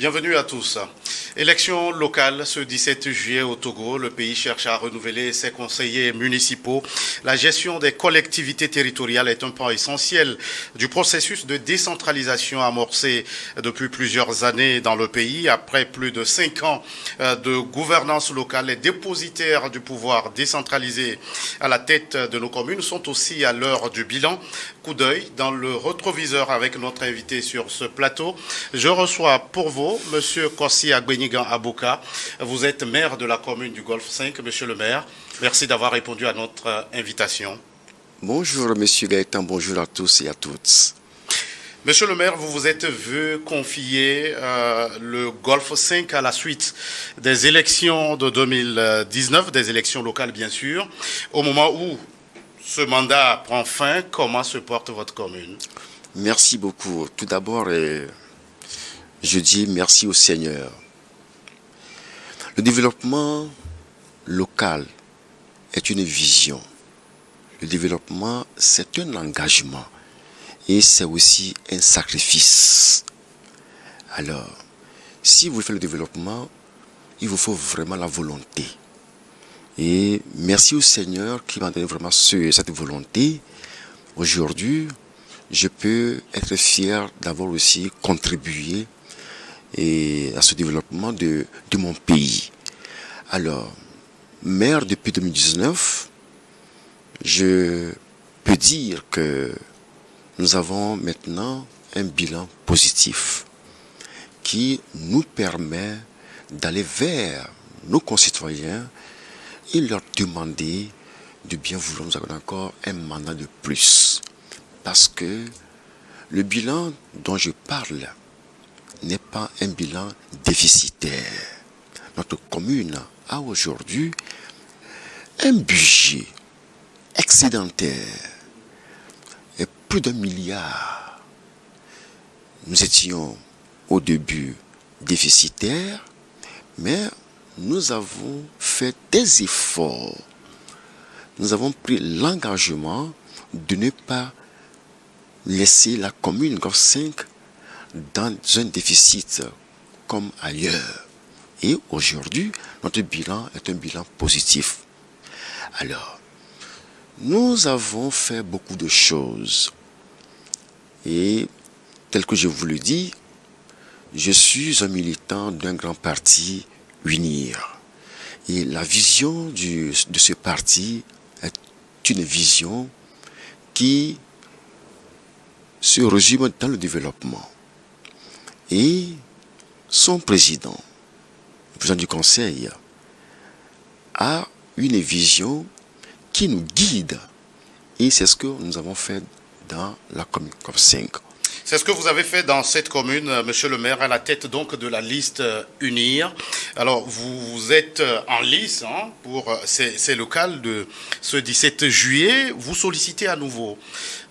Bienvenue à tous. Élection locale ce 17 juillet au Togo. Le pays cherche à renouveler ses conseillers municipaux. La gestion des collectivités territoriales est un point essentiel du processus de décentralisation amorcé depuis plusieurs années dans le pays. Après plus de 5 ans de gouvernance locale, les dépositaires du pouvoir décentralisé à la tête de nos communes sont aussi à l'heure du bilan. Coup d'œil dans le rétroviseur avec notre invité sur ce plateau. Je reçois pour vous Monsieur Kossi Agbenigan Abouka. Vous êtes maire de la commune du Golfe 5. Monsieur le maire, merci d'avoir répondu à notre invitation. Bonjour Monsieur Gaëtan, bonjour à tous et à toutes. Monsieur le maire, vous vous êtes vu confier le Golfe 5 à la suite des élections de 2019, des élections locales bien sûr. Au moment où ce mandat prend fin, comment se porte votre commune? Merci beaucoup. Tout d'abord, je dis merci au Seigneur. Le développement local est une vision. Le développement, c'est un engagement et c'est aussi un sacrifice. Alors, si vous faites le développement, il vous faut vraiment la volonté. Et merci au Seigneur qui m'a donné vraiment cette volonté. Aujourd'hui, je peux être fier d'avoir aussi contribué à ce développement de mon pays. Alors, maire depuis 2019, je peux dire que nous avons maintenant un bilan positif qui nous permet d'aller vers nos concitoyens et leur demander de bien vouloir nous accorder encore un mandat de plus. Parce que le bilan dont je parle n'est pas un bilan déficitaire. Notre commune a aujourd'hui un budget excédentaire et plus d'1 milliard. Nous étions au début déficitaires, mais nous avons fait des efforts. Nous avons pris l'engagement de ne pas laisser la commune Golfe 5 dans un déficit comme ailleurs. Et aujourd'hui, notre bilan est un bilan positif. Alors, nous avons fait beaucoup de choses. Et tel que je vous le dis, je suis un militant d'un grand parti, UNIR. Et la vision de ce parti est une vision qui se résume dans le développement. Et son président, le président du conseil, a une vision qui nous guide. Et c'est ce que nous avons fait dans la commune Golfe 5. C'est ce que vous avez fait dans cette commune, monsieur le maire, à la tête donc de la liste UNIR. Alors, vous êtes en lice pour ces locales de ce 17 juillet. Vous sollicitez à nouveau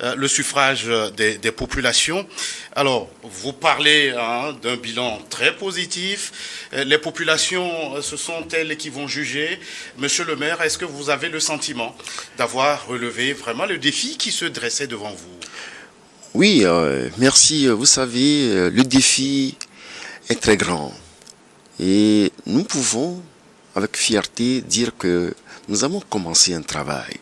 le suffrage des populations. Alors, vous parlez d'un bilan très positif. Les populations, ce sont elles qui vont juger. Monsieur le maire, est-ce que vous avez le sentiment d'avoir relevé vraiment le défi qui se dressait devant vous? Oui, merci. Vous savez, le défi est très grand. Et nous pouvons, avec fierté, dire que nous avons commencé un travail.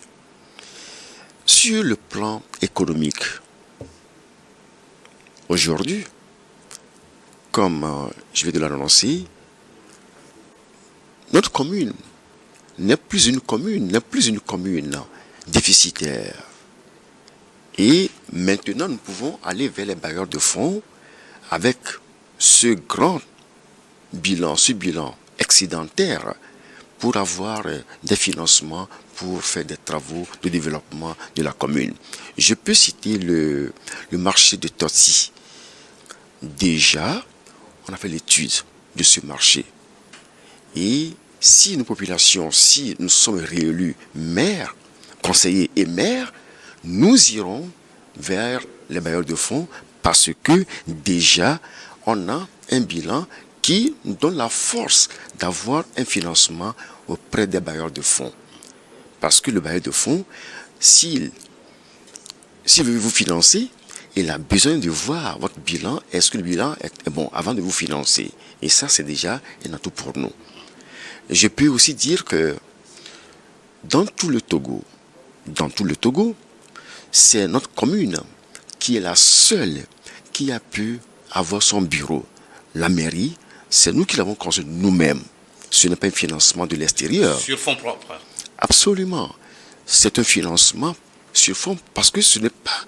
Sur le plan économique, aujourd'hui, comme je vais de l'annoncer, notre commune n'est plus une commune déficitaire. Et maintenant, nous pouvons aller vers les bailleurs de fonds avec ce grand bilan, ce bilan excédentaire pour avoir des financements pour faire des travaux de développement de la commune. Je peux citer le marché de Toti. Déjà, on a fait l'étude de ce marché. Et si nos populations, si nous sommes réélus maires, conseillers et maires, nous irons vers les bailleurs de fonds parce que déjà, on a un bilan qui nous donne la force d'avoir un financement auprès des bailleurs de fonds. Parce que le bailleur de fonds, s'il veut vous financer, il a besoin de voir votre bilan. Est-ce que le bilan est bon avant de vous financer? Et ça, c'est déjà un atout pour nous. Je peux aussi dire que dans tout le Togo, c'est notre commune qui est la seule qui a pu avoir son bureau. La mairie, c'est nous qui l'avons construit nous-mêmes. Ce n'est pas un financement de l'extérieur. Sur fonds propres. Absolument. C'est un financement sur fonds parce que ce n'est pas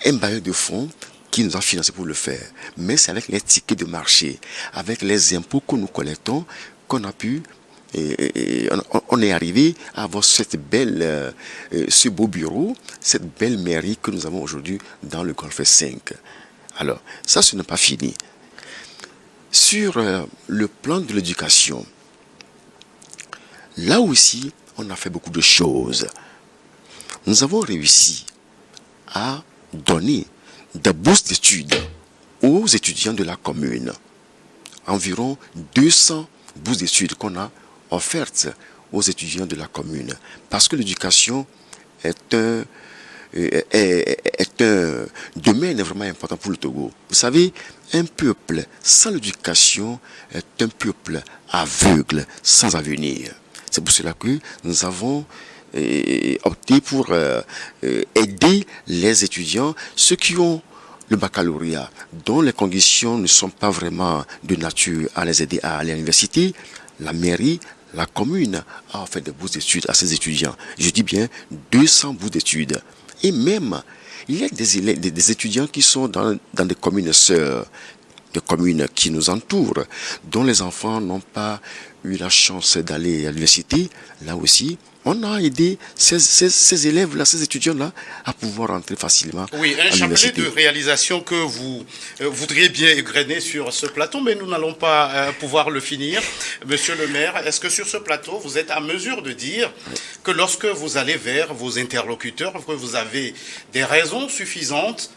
un bailleur de fonds qui nous a financé pour le faire. Mais c'est avec les tickets de marché, avec les impôts que nous collectons, qu'on a pu... on est arrivé à avoir cette belle, ce beau bureau, cette belle mairie que nous avons aujourd'hui dans le Golfe 5. Alors, ça, ce n'est pas fini. Sur le plan de l'éducation, là aussi, on a fait beaucoup de choses. Nous avons réussi à donner des bourses d'études aux étudiants de la commune. Environ 200 bourses d'études qu'on a offertes aux étudiants de la commune. Parce que l'éducation est un domaine vraiment important pour le Togo. Vous savez, un peuple sans l'éducation est un peuple aveugle, sans avenir. C'est pour cela que nous avons opté pour aider les étudiants, ceux qui ont le baccalauréat, dont les conditions ne sont pas vraiment de nature à les aider à aller à l'université. La mairie, la commune a offert des bourses d'études à ces étudiants. Je dis bien 200 bourses d'études. Et même, il y a des étudiants qui sont dans des communes sœurs, des communes qui nous entourent, dont les enfants n'ont pas eu la chance d'aller à l'université. Là aussi, on a aidé ces élèves-là, ces étudiants-là, à pouvoir entrer facilement à l'université. Oui, un chapelet de réalisations que vous voudriez bien égrener sur ce plateau, mais nous n'allons pas pouvoir le finir. Monsieur le maire, est-ce que sur ce plateau, vous êtes à mesure de dire que lorsque vous allez vers vos interlocuteurs, que vous avez des raisons suffisantes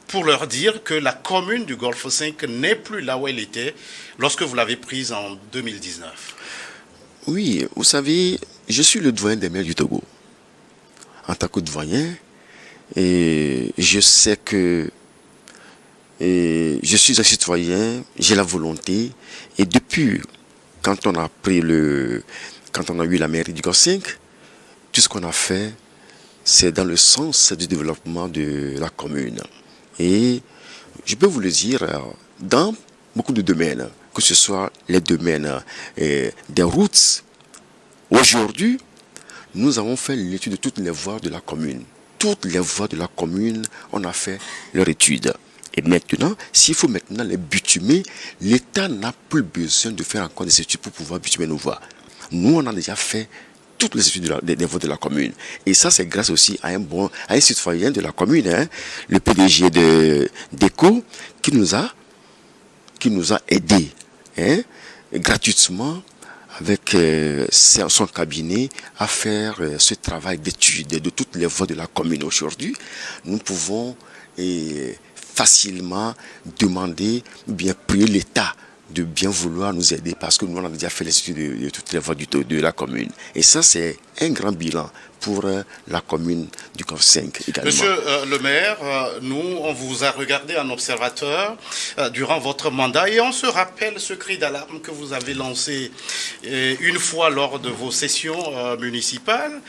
pour leur dire que la commune du Golfe 5 n'est plus là où elle était lorsque vous l'avez prise en 2019? Oui, vous savez, je suis le doyen des maires du Togo. En tant que doyen, et je sais que je suis un citoyen, j'ai la volonté, et depuis quand on a eu la mairie du Golfe 5, tout ce qu'on a fait, c'est dans le sens du développement de la commune. Et je peux vous le dire, dans beaucoup de domaines, que ce soit les domaines des routes. Aujourd'hui, nous avons fait l'étude de toutes les voies de la commune. Toutes les voies de la commune, on a fait leur étude. Et maintenant, s'il faut maintenant les bitumer, l'État n'a plus besoin de faire encore des études pour pouvoir bitumer nos voies. Nous, on a déjà fait toutes les études des voies de la commune. Et ça, c'est grâce aussi à un citoyen de la commune, le PDG d'ECO, qui nous a aidés gratuitement avec son cabinet à faire ce travail d'étude de toutes les voies de la commune. Aujourd'hui, nous pouvons facilement demander, bien prier l'État de bien vouloir nous aider parce que nous on a déjà fait les études de toutes les voies de la commune. Et ça, c'est un grand bilan pour la commune du Golfe 5 également. Monsieur le maire, nous, on vous a regardé en observateur durant votre mandat et on se rappelle ce cri d'alarme que vous avez lancé une fois lors de vos sessions municipales.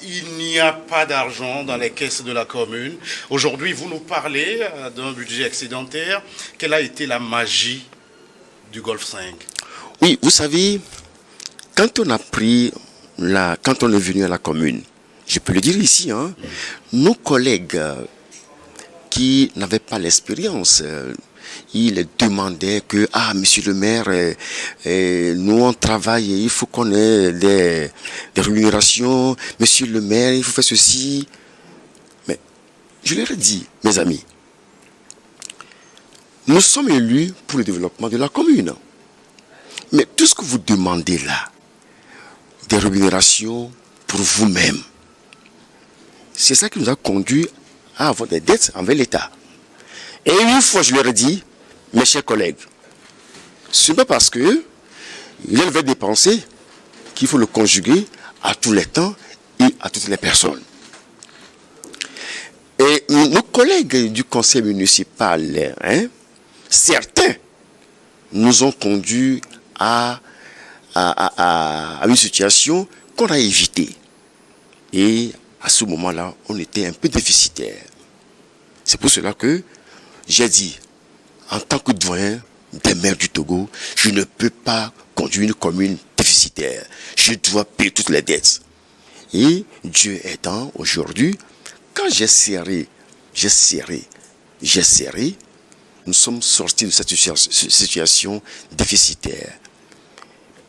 Il n'y a pas d'argent dans les caisses de la commune. Aujourd'hui, vous nous parlez d'un budget excédentaire. Quelle a été la magie du Golfe 5? Oui, vous savez, quand on est venu à la commune, je peux le dire ici, nos collègues qui n'avaient pas l'expérience, ils demandaient que, monsieur le maire, nous on travaille, il faut qu'on ait des rémunérations, monsieur le maire, il faut faire ceci. Mais je leur ai dit, mes amis, nous sommes élus pour le développement de la commune. Mais tout ce que vous demandez là, des rémunérations pour vous-même, c'est ça qui nous a conduit à avoir des dettes envers l'État. Et une fois, je leur ai dit, mes chers collègues, ce n'est pas parce que il va dépenser qu'il faut le conjuguer à tous les temps et à toutes les personnes. Et nos collègues du conseil municipal, certains nous ont conduits à une situation qu'on a évitée. Et à ce moment-là, on était un peu déficitaire. C'est pour cela que j'ai dit, en tant que doyen des maires du Togo, je ne peux pas conduire une commune déficitaire. Je dois payer toutes les dettes. Et Dieu aidant, aujourd'hui, quand j'ai serré, nous sommes sortis de cette situation déficitaire.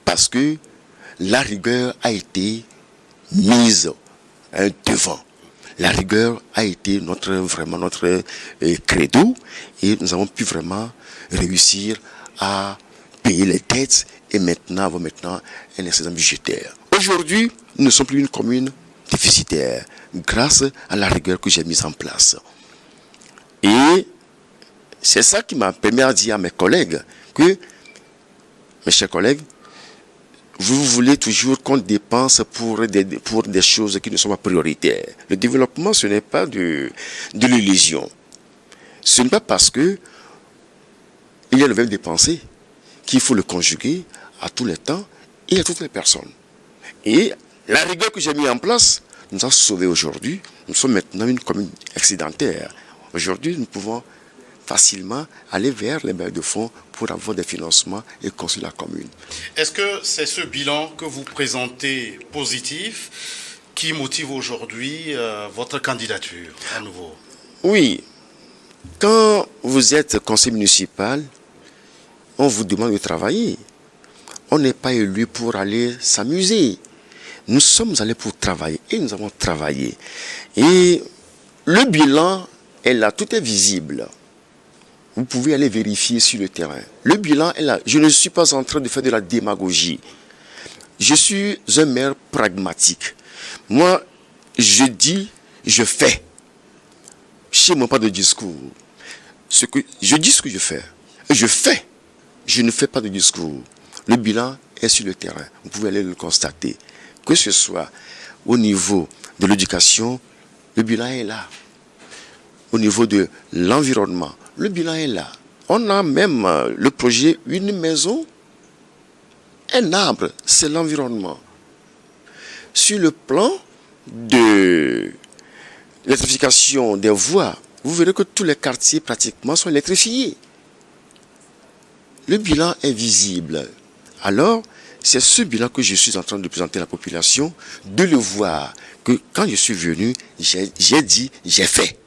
Parce que la rigueur a été mise devant. La rigueur a été notre credo et nous avons pu vraiment réussir à payer les dettes et avoir un excédent budgétaire. Aujourd'hui, nous ne sommes plus une commune déficitaire grâce à la rigueur que j'ai mise en place. Et c'est ça qui m'a permis de dire à mes collègues que, mes chers collègues, vous voulez toujours qu'on dépense pour des choses qui ne sont pas prioritaires. Le développement, ce n'est pas de l'illusion. Ce n'est pas parce que il y a le verbe dépenser qu'il faut le conjuguer à tous les temps et à toutes les personnes. Et la rigueur que j'ai mis en place nous a sauvés aujourd'hui. Nous sommes maintenant une commune excédentaire. Aujourd'hui, nous pouvons facilement aller vers les bailleurs de fonds pour avoir des financements et construire la commune. Est-ce que c'est ce bilan que vous présentez positif qui motive aujourd'hui votre candidature à nouveau? Oui. Quand vous êtes conseiller municipal, on vous demande de travailler. On n'est pas élu pour aller s'amuser. Nous sommes allés pour travailler et nous avons travaillé. Et le bilan est là, tout est visible. Vous pouvez aller vérifier sur le terrain. Le bilan est là. Je ne suis pas en train de faire de la démagogie. Je suis un maire pragmatique. Moi, je dis, je fais. Chez moi, pas de discours. Je dis ce que je fais. Je fais. Je ne fais pas de discours. Le bilan est sur le terrain. Vous pouvez aller le constater. Que ce soit au niveau de l'éducation, le bilan est là. Au niveau de l'environnement, le bilan est là. On a même le projet Une maison, un arbre, c'est l'environnement. Sur le plan de l'électrification des voies, vous verrez que tous les quartiers pratiquement sont électrifiés. Le bilan est visible. Alors, c'est ce bilan que je suis en train de présenter à la population, de le voir, que quand je suis venu, j'ai dit, j'ai fait.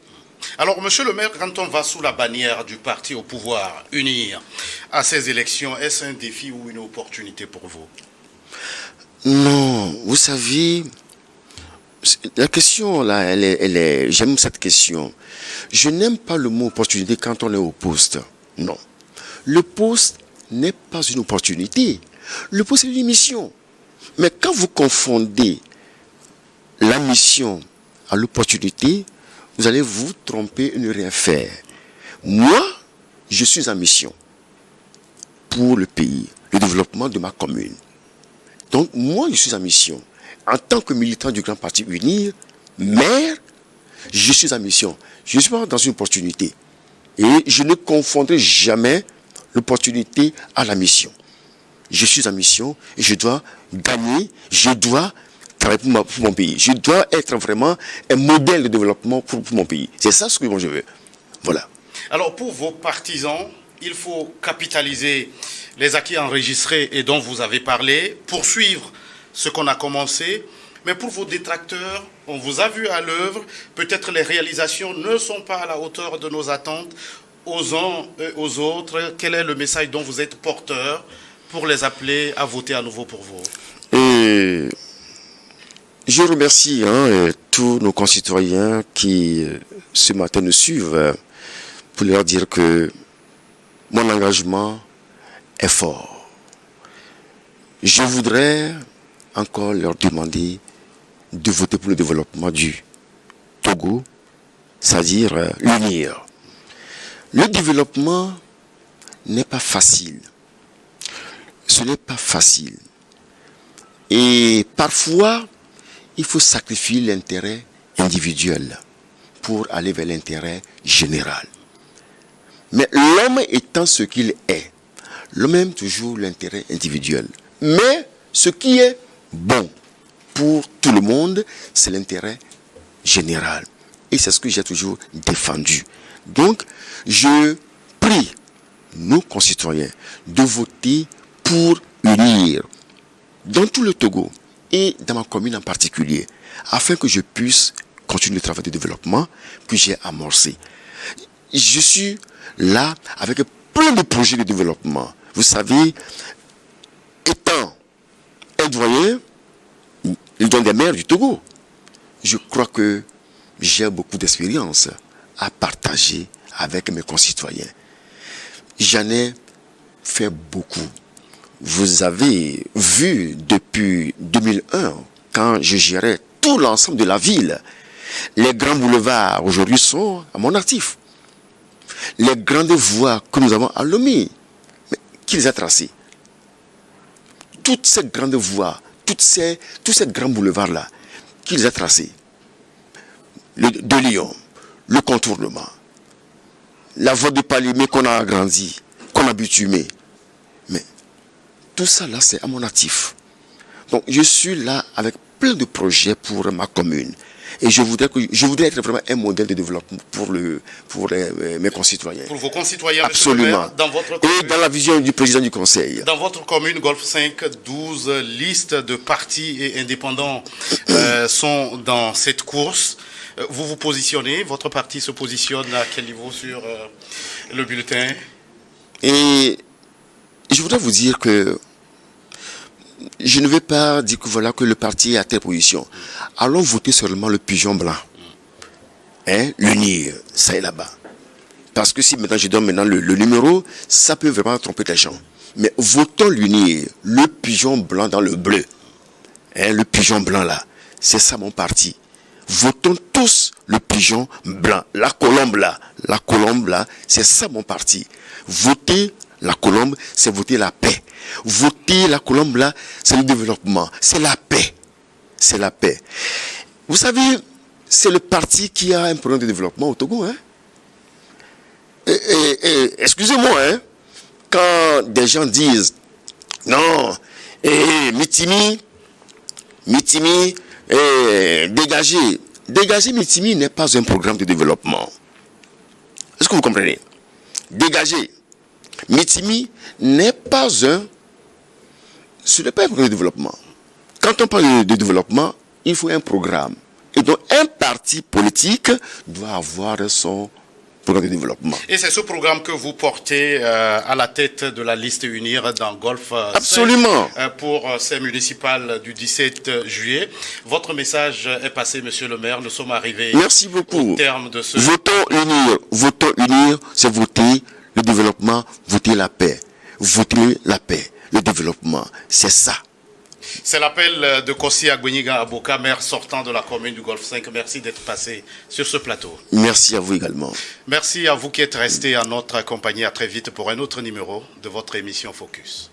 Alors, monsieur le maire, quand on va sous la bannière du parti au pouvoir, unir à ces élections, est-ce un défi ou une opportunité pour vous? Non, vous savez, la question là, elle est, j'aime cette question. Je n'aime pas le mot opportunité quand on est au poste. Non. Le poste n'est pas une opportunité. Le poste est une mission. Mais quand vous confondez la mission à l'opportunité, vous allez vous tromper et ne rien faire. Moi, je suis en mission pour le pays, le développement de ma commune. Donc, moi, je suis en mission. En tant que militant du Grand Parti Unir, maire, je suis en mission. Je ne suis pas dans une opportunité. Et je ne confondrai jamais l'opportunité à la mission. Je suis en mission et je dois gagner, je dois travailler pour mon pays. Je dois être vraiment un modèle de développement pour mon pays. C'est ça ce que moi je veux. Voilà. Alors pour vos partisans, il faut capitaliser les acquis enregistrés et dont vous avez parlé, poursuivre ce qu'on a commencé. Mais pour vos détracteurs, on vous a vu à l'œuvre. Peut-être les réalisations ne sont pas à la hauteur de nos attentes. Aux uns et aux autres, quel est le message dont vous êtes porteur pour les appeler à voter à nouveau pour vous? Je remercie tous nos concitoyens qui ce matin nous suivent pour leur dire que mon engagement est fort. Je voudrais encore leur demander de voter pour le développement du Togo, c'est-à-dire l'unir. Le développement n'est pas facile. Ce n'est pas facile. Et parfois, il faut sacrifier l'intérêt individuel pour aller vers l'intérêt général. Mais l'homme étant ce qu'il est, l'homme aime toujours l'intérêt individuel. Mais ce qui est bon pour tout le monde, c'est l'intérêt général. Et c'est ce que j'ai toujours défendu. Donc, je prie nos concitoyens de voter pour unir dans tout le Togo et dans ma commune en particulier, afin que je puisse continuer le travail de développement que j'ai amorcé. Je suis là avec plein de projets de développement. Vous savez, étant un doyen, le doyen des maires du Togo, je crois que j'ai beaucoup d'expérience à partager avec mes concitoyens. J'en ai fait beaucoup. Vous avez vu depuis 2001, quand je gérais tout l'ensemble de la ville, les grands boulevards aujourd'hui sont à mon actif. Les grandes voies que nous avons à Lomé, qui les a tracées? Toutes ces grandes voies, tous ces grands boulevards-là, qui les a tracés? De Lyon, le contournement, la voie de Palimé qu'on a agrandie, qu'on a bitumée. Mais tout ça là, c'est à mon actif. Donc je suis là avec plein de projets pour ma commune. Et je voudrais être vraiment un modèle de développement pour mes concitoyens. Pour vos concitoyens, absolument. Dans votre commune, et dans la vision du président du conseil. Dans votre commune, Golfe 5, 12 listes de partis et indépendants sont dans cette course. Vous vous positionnez, votre parti se positionne à quel niveau sur le bulletin? Et je voudrais vous dire que je ne vais pas dire que voilà que le parti est à telle position. Allons voter seulement le pigeon blanc. L'unir, ça est là-bas. Parce que si maintenant je donne le numéro, ça peut vraiment tromper les gens. Mais votons l'unir, le pigeon blanc dans le bleu. Le pigeon blanc là, c'est ça mon parti. Votons tous le pigeon blanc. La colombe là, c'est ça mon parti. Voter la colombe, c'est voter la paix. Voter la colombe là, c'est le développement, c'est la paix. C'est la paix. Vous savez, c'est le parti qui a un programme de développement au Togo. Excusez-moi, quand des gens disent non, Mitimi, dégager Mitimi n'est pas un programme de développement. Est-ce que vous comprenez? Dégager Mitimi n'est pas ce n'est pas un programme de développement. Quand on parle de développement, il faut un programme. Et donc, un parti politique doit avoir son programme de développement. Et c'est ce programme que vous portez à la tête de la liste Unir dans Golfe 5. Absolument. Pour ces municipales du 17 juillet. Votre message est passé, monsieur le maire. Nous sommes arrivés Merci beaucoup. Au terme de ce... Votons unir, c'est voter le développement, voter la paix. Voter la paix, le développement, c'est ça. C'est l'appel de Kossi Agbenyiga Aboka, maire sortant de la commune du Golfe 5. Merci d'être passé sur ce plateau. Merci à vous également. Merci à vous qui êtes restés à notre compagnie. À très vite pour un autre numéro de votre émission Focus.